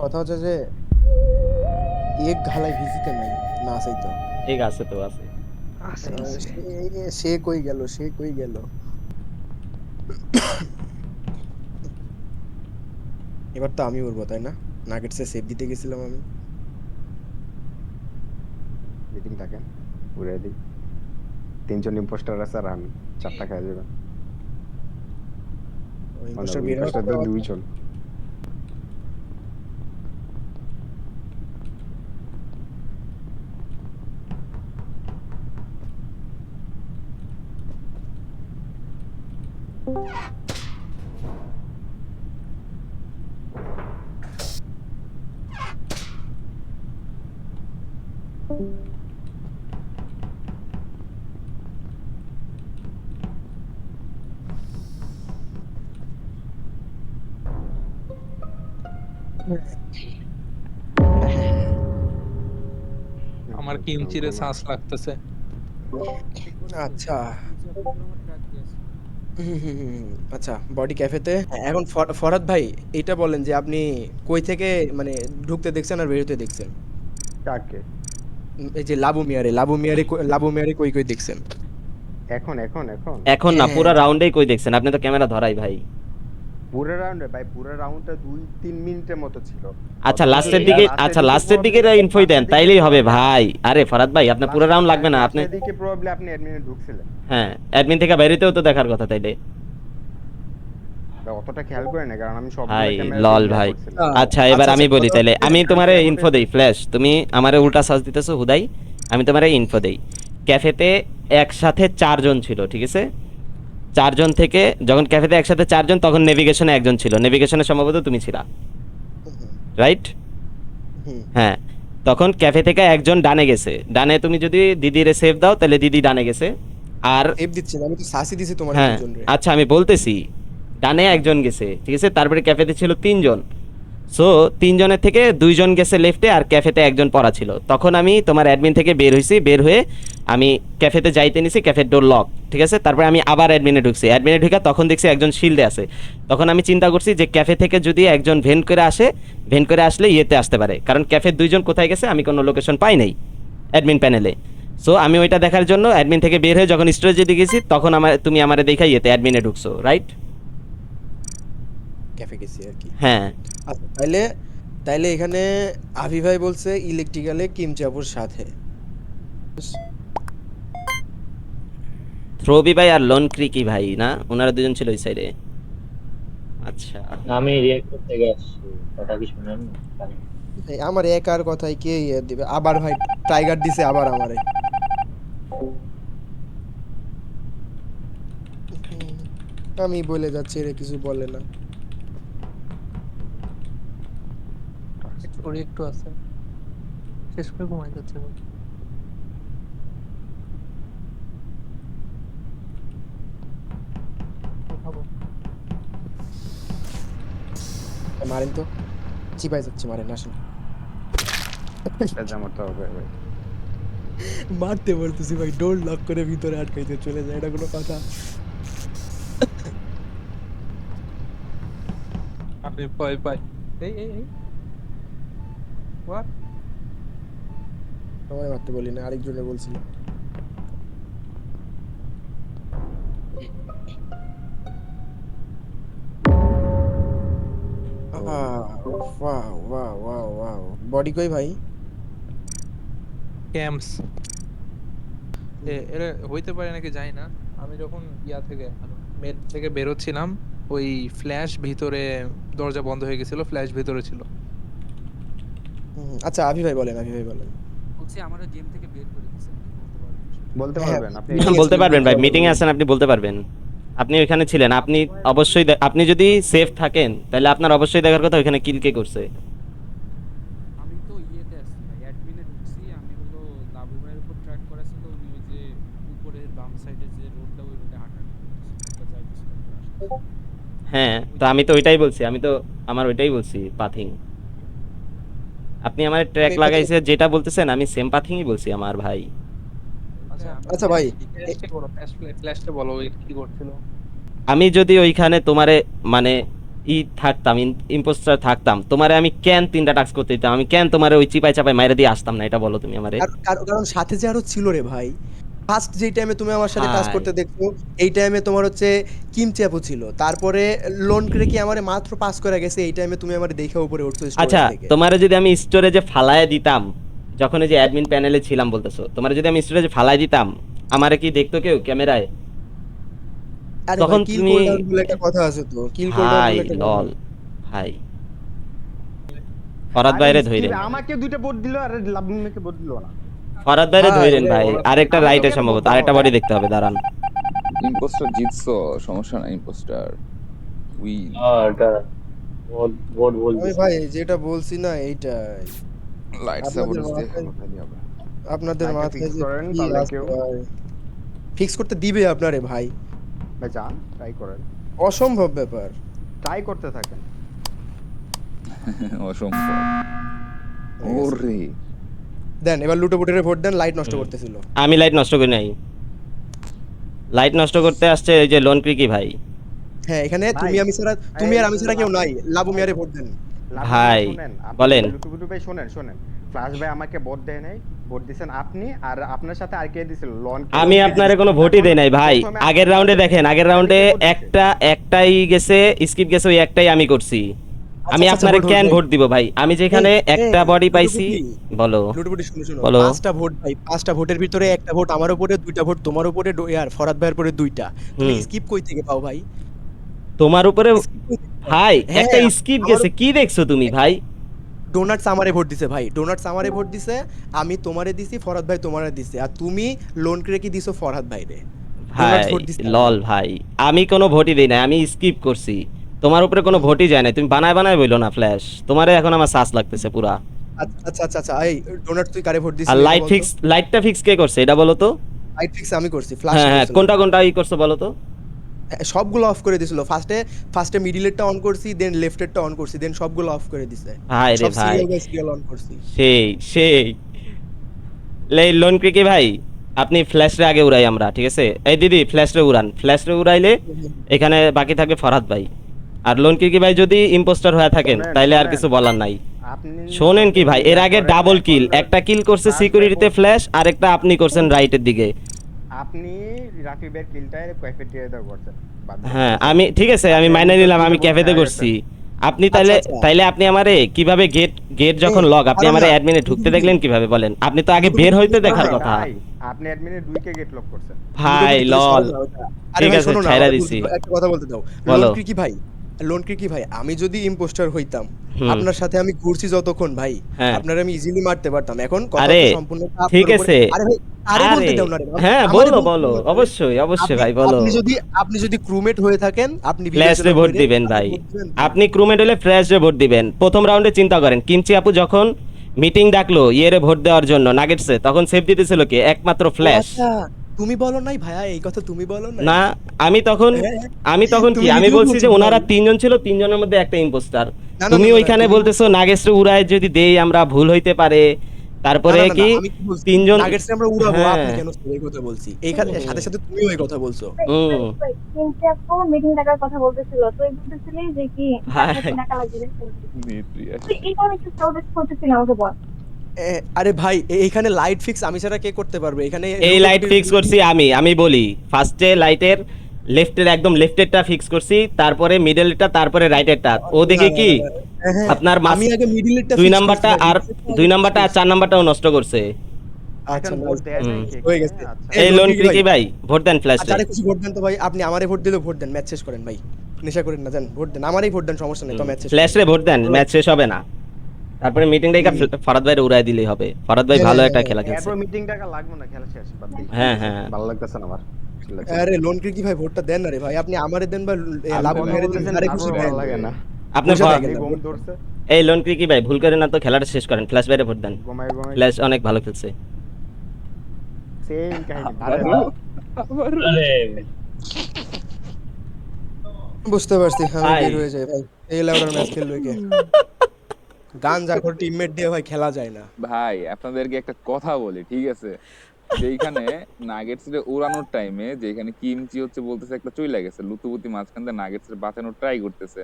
কথা হচ্ছে যে এক ঘালাই ভিজিতে নাই না চাইতো। ঠিক আছে তো আছে। আছে আছে। সে কই গেল, সে কই গেল? এবার তো আমি উড়বো তাই না? নাগেটসে সেভ দিতে গেছিলাম আমি। মিটিং থাকেন উড়াই দিই। 3জন ইম্পোস্টার আছে আর আমি 4টা খেয়ে যাবেন। মানে ইম্পোস্টার বের হওয়ার ইম্পোস্টার পরে 2জন। আমার কিমচিরে শ্বাস লাগতেছে। আচ্ছা। আচ্ছা, বডি ক্যাফেতে। এখন ফরহাদ ভাই এইটা বলেন যে আপনি কই থেকে মানে ঢুকতে দেখছেন আর বেরোতে দেখছেন? কাকে? এই যে লাবু মিয়ারে কই কই দেখছেন? এখন এখন না, হ্যাঁ হ্যাঁ পুরা রাউন্ডেই কই দেখছেন? আপনি তো ক্যামেরা ধরাই ভাই। পুরো রাউন্ডে ভাই, পুরো রাউন্ডটা 2-3 মিনিটের মতো ছিল। আচ্ছা অথচ লাস্টের দিকে, লাস্টের দিকে লাস্টের দিকে probably ইনফোই দেন, তাইলেই হবে ভাই। আরে ফরাদ ভাই, আপনার পুরো রাউন্ড লাগবে না, আপনি লাস্টের দিকে প্রবাবলি আপনি অ্যাডমিনে ঢুকছিলেন। হ্যাঁ অ্যাডমিন থেকে বাইরেতেও তো দেখার কথা তাইলে। তা অতটা খেয়াল করে না, কারণ আমি সবগুলো ভাই ক্যামেরাতে লল ইয়া ভাই। করছিলাম। আচ্ছা এবার আচ্ছা আমি বলি কথা তাইলে, হচ্ছে আমি আমি তোমারে আমাদের ইনফো দেই ফ্ল্যাশ, তুমি আমারে উল্টা সাজ দিতেছো হুদাই। আমি তোমারে ইনফো দেই। ক্যাফেতে একসাথে 4 জন ছিল, ঠিক আছে? 4 জন থেকে যখন ক্যাফেতে একসাথে 4 জন, তখন নেভিগেশনে একজন ছিল, নেভিগেশনে সম্ভবত তুমি ছিলা, হুম, রাইট? হুম। হ্যাঁ। তখন ক্যাফে থেকে একজন ডানে গেছে, ডানে তুমি যদি দিদিরে সেভ দাও তাহলে দিদি ডানে গেছে। আর সেভ দিচ্ছি না, আমি তো সাসি দিছি তোমার হ্যাঁ, 2 জন রে। আচ্ছা আমি বলতেছি, ডানে একজন গেছে, ঠিক আছে? তারপরে ক্যাফেতে ছিল 3 জন। সো 3 জনের থেকে 2 জন গেছে লেফটে, আর ক্যাফেতে একজন পড়া ছিল। তখন আমি তোমার অ্যাডমিন থেকে বের হইছি, বের হয়ে আমি ক্যাফেতে যাইতে নিছি, ক্যাফের ডোর লক, ঠিক আছে? তারপরে আমি আবার অ্যাডমিনে ঢুকছি, অ্যাডমিনে ঢুকে তখন দেখছি একজন শিল্ডে আছে। তখন আমি চিন্তা করছি যে ক্যাফে থেকে যদি একজন ভেন্ট করে আসে, ভেন্ট করে আসলে ইয়েতে আসতে পারে, কারণ ক্যাফের 2 জন কোথায় গেছে আমি কোনো লোকেশন পাই নাই অ্যাডমিন প্যানেলে। সো আমি ওইটা দেখার জন্য অ্যাডমিন থেকে বের হয়ে যখন স্টোরেজে গেছি, তখন তুমি আমারে দেখা ইয়েতে অ্যাডমিনে ঢুকছো, রাইট? ক্যাফে গেছি আর কি। হ্যাঁ। আচ্ছা তাইলে তাইলে এখানে আভি ভাই বলছে ইলেকট্রিক্যালে কিমচাপুর সাথে। থ্রোবি ভাই আর লোন ক্রিকি ভাই না, ওনারা 2 জন ছিল ওই সাইডে। আচ্ছা আমি রিয়েক্টর থেকে আসছি, কথা কি শুনেন না? এই আমার একার কথাই কে ইয়ে দিবে? আবার ভাই টাইগার দিছে আবার আমারে। হুম, আমি বলে যাচ্ছি, এরা কিছু বলে না। একটু আছে, শেষ করে ঘুমাই যাচ্ছে। খাবো। মারেন তো, চিপাই যাচ্ছে, মারেন আসেন। এটা জামাতে হবে ভাই। মারতে বলতেছি ভাই, ডোর লক করে ভিতরে আটকাইতে চলে যায়, এটা কোনো কথা? আমি ভয় পাই। এই এই এই হোয়াট? তোমায় মারতে বলি না, আরেকজনে বলছিল। Wow wow wow wow, body কই ভাই? ক্যাম্পস এরা হইতে পারে নাকি জানি না। আমি যখন ইয়া থেকে মেট থেকে বেরোচ্ছিলাম, ওই ফ্ল্যাশ ভিতরে, দরজা বন্ধ হয়ে গেছিল, ফ্ল্যাশ ভিতরে ছিল। আচ্ছা আভি ভাই বলেন, আভি ভাই বলেন। বলছি আমারও গেম থেকে বের করে দিয়েছে, আপনি বলতে পারবেন বিষয়টা। বলতে হ্যাঁ পারবেন আপনি? মিটিং বলতে ছিলাম, পারবেন বলতে ভাই, পারবেন। মিটিং এ আছেন, আপনি বলতে পারবেন। আপনি ওইখানে ছিলেন, আপনি অবশ্যই আপনি যদি সেফ থাকেন তাহলে আপনার অবশ্যই দেখার কথা ওইখানে কিল কে করছে। আমি তো ইয়েতে আসছি ভাই, অ্যাডমিনে ঢুকছি। আমি হলো লাবু ভাইয়ের উপর ট্র্যাক করেছিল, উনি ওই যে উপরের বাম সাইডে যে রোডটা, ওই রোডে হাঁটাহাঁটি করতেছিল, ওটা যাইতেছিল উপরে আসতেছিল। হ্যাঁ ওই তো দিক আমি তো থেকে ওইটাই বলছি, আমি তো আমার ওইটাই বলছি পাথিং। আপনি আমার ট্র্যাক আমি এখানে লাগাইছে যেটা বলতেছেন, আমি সেম পাথিংই বলছি আমার ভাই। ওইটা আচ্ছা আমি আচ্ছা ভাই ফ্ল্যাশটা বলো, ফ্ল্যাশটা বলো ওই কি করছিল। আমি যদি ওইখানে তোমারে মানে থাকতাম, ইম্পোস্টার থাকতাম, তোমারে আমি কেন 3টা টাস্ক করতে দিতাম? আমি কেন তোমারে ওই চিপাই চাপাই মাইরা দিয়ে আসতাম না? এটা বলো তুমি আমারে। কারণ সাথে যে আরো ছিল রে ভাই। ফার্স্ট যেই টাইমে তুমি আমার সাথে টাচ ভাই করতে দেখছো, এই টাইমে তোমার হচ্ছে কিমচি আপু ছিল। তারপরে লোন করে কি আমারে মাত্র পাস করে গেছে, এই টাইমে তুমি আমারে দেখে উপরে উঠছো আচ্ছা, স্টোরেজ থেকে। তোমারে যদি আমি স্টোরেজে ফালায় দিতাম, যখন এই যে অ্যাডমিন প্যানেলে ছিলাম বলতেছো, তোমারে যদি আমি স্টোরেজে ফালায় দিতাম, আমারে কি দেখতো কেউ ক্যামেরায়? আরে ভাই তখন কিল তুমি কোল্ডাউন বলে একটা কথা আছে তো, কিল কোল্ডাউন ভাই বলে একটা কথা লল আছে। ভাই ফরাদ আরে বাইরে স্কিপ, ধইরেন, আমাকে 2টা ভোট দিল আর লাবণীকে ভোট দিল না। ফরাদ বাইরে ভাই, ধইরেন ভাই। আরেকটা আমাকে রাইটে কেন সম্ভবত, ভোট আরেকটা দেওয়া বডি হবে? দেখতে হবে, দাঁড়ান। ইম্পোস্টার জিতছো, সমস্যা নাই। Impostor win. এটা ভোট ভোট ভুল আমি দিছে। ভাই যেটা বলছি না এইটাই। লাইট আপনাদের সাপোর্ট দিয়ে মাথায় ভালো হবে। আপনাদের লাইটটা মাথায় ফিক্স যে করেন কি তাহলে আছে কেউ ভাই, ফিক্স করতে দিবে আপনারে ভাই? ভাই যান, ট্রাই করেন, অসম্ভব ব্যাপার। ট্রাই করতে থাকেন। অসম্ভব। ওরে দেন এবার লুটো পুটের ভোট দেন, লাইট নষ্ট করতেছিল। আমি লাইট নষ্ট করি নাই, লাইট নষ্ট করতে আসছে এই যে লোন ক্রিকি ভাই। হ্যাঁ এখানে ভাই, তুমি আমি ছাড়া, তুমি আর আমি ছাড়া কেউ নাই, লাবু মিয়ারে ভোট দেন। লাবণী ভাই, শুনেন, বলেন। লুটুপুটু ভাই শুনেন শুনেন, ফ্লাশ ভাই আমাকে ভোট দেয় নাই, ভোট দিছেন আপনি, আর আপনার সাথে আর কে দিছিল? লন। আমি আপনারে কোনো ভোটই দেই নাই ভাই। প্রথমে আগের আপনার রাউন্ডে সাথে দেখেন, আগের রাউন্ডে ভোট দিছে। একটাই গেছে, স্কিপ গেছে, ওই একটাই আমি করছি। আমি আচ্ছা, আপনারে ভোট কেন ভাই। ভোট দিব ভাই? আমি যেখানে একটা বডি পাইছি। বলো লুটুপুটি শুনো শুনো, বলো। 5টা ভোট ভাই, 5টা ভোটের ভিতরে একটা ভোট আমার উপরে, 2টা ভোট তোমার উপরে, আর ফরাদ ভাইয়ের উপরে 2টা। তুমি হুম। স্কিপ কই থেকে পাও ভাই? তোমার উপরে Skip কই থেকে পাও? ভাই হ্যাঁ, একটা স্কিপ আমার গেছে, কি দেখছো তুমি ভাই? ডোনাটস আমারে ভোট দিছে ভাই, ডোনাটস আমারে ভোট দিছে, আমি তোমারে দিছি, ফরহাদ ভাই তোমারে দিছে, আর তুমি লোন করে কি দিছো ফরহাদ ভাইরে। ডোনাটস ভাই ভোট দিছে লল ভাই, আমি কোনো ভোটই দেই নাই, আমি স্কিপ করছি। তোমার উপরে কোনো ভোটই যায় না, তুমি বানায় বানায় বইলো না ফ্ল্যাশ। তোমারে এখন আমার সাস লাগতেছে পুরা। আচ্ছা আচ্ছা আচ্ছা, এই ডোনাটস তুই কারে ভোট আর দিছিস লাইট ফিক্স, লাইটটা ফিক্স কে করছে এটা বলো তো? লাইট ফিক্স আমি করছি, ফ্ল্যাশ হ্যাঁ হ্যাঁ, করছিল। কোনটা কোনটা ই করছো বলো তো? সবগুলো অফ করে দিছিল। ফার্স্টে মিডলেরটা অন করছি, দেন লেফটেরটা অন করছি, দেন সবগুলো অফ করে দিছে। ভাই রে সব ভাই, সিরিয়াল বাই সিরিয়াল অন করছি। সেই সেই লোন ক্রিকি ভাই, আপনি ফ্ল্যাশরে আগে উড়াই আমরা, ঠিক আছে? এই দিদি ফ্ল্যাশরে উড়ান, ফ্ল্যাশরে উড়াইলে এখানে বাকি থাকবে ফরহাদ ভাই। আর লোন ক্রিকি ভাই যদি ইম্পোস্টার হয়ে থাকেন শোনেন, তাইলে আর শোনেন। কিছু বলার নাই। আপনি শোনেন কি ভাই, এর আগে ডাবল কিল, একটা কিল করছে সিকিউরিটিতে ফ্ল্যাশ, আর একটা আপনি করছেন রাইটের দিকে। আপনি রাকিবের কিলটায় ক্যাফেটেরিয়াতে করছেন, বাদ দেন। হ্যাঁ আমি ঠিক আছে, আমি মাইনে নিলাম, আমি ক্যাফেতে করছি। আপনি তাইলে আচ্ছা, আচ্ছা। তাইলে আপনি আমারে কিভাবে গেট যখন লক, আপনি কারণ আমারে না, অ্যাডমিনে ঢুকতে দেখলেন কিভাবে বলেন? আপনি তো আগে বের হইতে দেখার ভাই, কথা। ভাই, আপনি অ্যাডমিনে 2 গেট লক করছেন। ভাই লুটোপুটি লল, সহজ না ওটা। আরে ঠিক ভাই আছে শোনো না, ছাইরা আমাকে দিছি। একটা কথা বলতে দাও। বলো। লোন কি ভাই, আমি যদি ইম্পোস্টার হইতাম, হুম। আপনার সাথে আমি ঘুরছি যতক্ষণ ভাই, হ্যাঁ। আপনার আমি ইজিলি মারতে পারতাম। এখন কথা আরে, হচ্ছে সম্পূর্ণ আপনার ঠিক উপরে। আছে। আরে ভাই, আরে আরে বলতে দাও না রে। হ্যাঁ, আমারে বলো বলতে বলো, দাও না। অবশ্যই অবশ্যই আপনি ভাই বলো। আপনি যদি ক্রুমেট হয়ে থাকেন, আপনি ফ্ল্যাশে বিবেচনা ভোট করে দিবেন আপনি ভাই। ভোট দিবেন। আপনি ক্রুমেট হলে ফ্ল্যাশে ভোট দিবেন। প্রথম রাউন্ডে চিন্তা করেন, কিমচি আপু যখন মিটিং ডাকলো ইয়েরে ভোট দেওয়ার জন্য নাগেটসে, তখন সেফ দিতেছিল কি? একমাত্র ও ফ্ল্যাশ। আচ্ছা, তুমি বলো নাই ভাইয়া, এই কথা তুমি বলো নাই। না, আমি তখন হ্যাঁ, কি তুমি আমি নিজেও বলছি যে বলছো ওনারা ভাই। 3জন ছিল, 3জনের মধ্যে একটা ইম্পোস্টার। না, না, তুমি না, না, ওইখানে তুমি- বলতেছো নাগেশরে উড়ায় যদি দেই আমরা, ভুল হইতে পারে। তারপরে না, না, না, কি আমি কি বলছি? 3জন, নাগেটসে আমরা উড়াবো, হ্যাঁ আপনি কেন এই কথা বলছি? এইখানে সাথে সাথে তুমিও এই কথা বলছো। হুম। কিন্তু আপু মিটিং ডাকার কথা বলতেছিল, তো এই বলতেছিলি যে কি ভাই। ডাকা লাগবে। নেত্রিয়া তুই এই কারণে একটু সাউন্ড করতেছিস আমাকে বল। আরে ভাই, এইখানে লাইট ফিক্স আমি ছাড়া কে করতে পারবে? এখানে এই লাইট ফিক্স করছি আমি বলি, ফার্স্টে লাইটের লেফটের একদম লেফটেরটা ফিক্স করছি, তারপরে মিডলেরটা, তারপরে রাইটেরটা। ওদিকে কি আপনার আমি আগে মিডলেরটা 2 নাম্বারটা আর 2 নাম্বারটা আর 4 নাম্বারটাও নষ্ট করছে। আচ্ছা, এখন ভোট দেয় নাই হুম। কে? হয়ে গেছে। আচ্ছা। এই লোন ক্রিকি ভাই ভোট দেন ফ্ল্যাশে। আচ্ছা, আরে কিছু ভোট দেন তো ভাই, আপনি আমারে ভোট দিলে ভোট দেন, ম্যাচ শেষ করেন ভাই, নেশা করেন না, দেন ভোট দেন, আমারই ভোট দেন, সমস্যা নেই তো, ম্যাচ শেষ করেন। ফ্ল্যাশে ভোট দেন, ম্যাচ শেষ হবে না। তারপরে মিটিংটা ফরাদ ভাইরে উড়াই দিলেই হবে। ফরাদ ভাই ভালো একটা খেলা খেলছে। এরপর মিটিং ডাকা লাগবে না, খেলা শেষ, বাদ দিই। হ্যাঁ হ্যাঁ, ভালো লাগতেছে না আমার। আরে লোন কি ভাই, ভোটটা দেন না রে ভাই, আপনি আমারে দেন বা লাভ আপনি মেরে দেন, বলতেছেন আরে তারপর খুশি ভালো দেন। লাগে না। আপনার বুঝা ফ- যায়। এই গম ধরছে, এই লোন ক্রিকি ভাই ভুল করে না তো, খেলাটা শেষ করেন, ফ্ল্যাশ বাইরে ভোট দেন। ঘুমাই ঘুমাই ফ্ল্যাশ অনেক ভালো খেলছে। সেম কাহিনী। আরে আরে বুঝতে পারছি, আমি ভাই। বের হয়ে যাই ভাই, এই লেভেলের ম্যাচ খেলবে কে? গান জাখর টিমমেট দিয়ে ভাই খেলা যায় না। ভাই আপনাদেরকে একটা কথা বলি, ঠিক আছে? যেইখানে নাগেটস এর উড়ানোর টাইমে যেখানে কিমচি হচ্ছে বলতেছে একটা চইলা গেছে, লুতুপুতি মাঝখান দিয়ে নাগেটস এর বাঁচানোর ট্রাই করতেছে।